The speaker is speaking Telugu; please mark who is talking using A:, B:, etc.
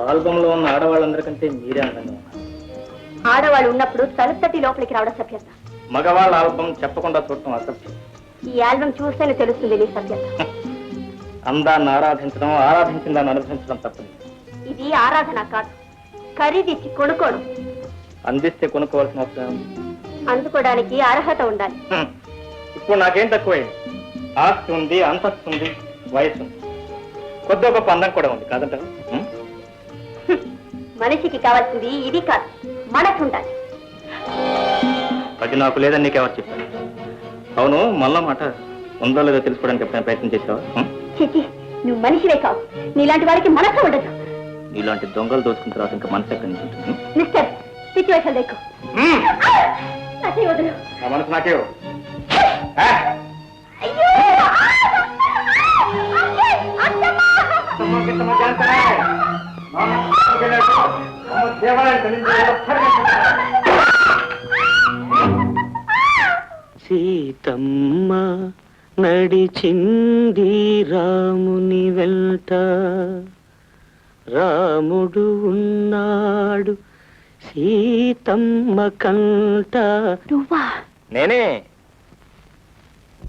A: ఆల్బంలో ఉన్న ఆడవాళ్ళందరికంటే మీరే అందంగా ఉన్నారు.
B: ఆడవాళ్ళు ఉన్నప్పుడు తలుపు తట్టి లోపలికి రావడం సభ్యత.
A: మగవాళ్ళ ఆల్బం చెప్పకుండా చూడటం అసభ్యం.
B: ఈ ఆల్బం చూస్తేనే తెలుస్తుంది నీ సభ్యత.
A: అందాన్ని ఆరాధించడం, ఆరాధించిన దాన్ని అనుభవించడం తప్పదు.
B: ఇది ఆరాధన కాదు, ఖరీదిచ్చి కొనుక్కోవడం.
A: అందిస్తే కొనుక్కోవాల్సిన అవసరం ఉంది.
B: అందుకోవడానికి అర్హత ఉండాలి.
A: ఇప్పుడు నాకేం తక్కువైంది? ఆస్తి ఉంది, అంతస్తు ఉంది, వయసు ఉంది, కొద్ది గొప్ప అందం కూడా ఉంది. కాదంటారు?
B: మనిషికి కావాల్సింది ఇది కాదు, మనసు ఉండాలి.
A: అది నాకు లేదని నీకెవరు చెప్పారు? అవును, మళ్ళా మాట ఉందో లేదో తెలుసుకోవడానికి ఎప్పుడైనా ప్రయత్నం చేసావా?
B: చిచి, నువ్వు మనిషివే కావు. నీలాంటి వారికి మనసు ఉండదు.
A: ఇలాంటి దొంగలు దోచుకున్న తర్వాత ఇంకా మనసు ఎక్కడి నుంచి ఉంటుంది?
B: మిస్టర్, సిచ్యువేషన్ లేకు. వదలు.
A: నా మనసు నాకే.
C: సీతమ్మ నడిచింది రాముని వెంట, రాముడు ఉన్నాడు సీతమ్మ కంట.
B: నువ్వా?
A: నేనే.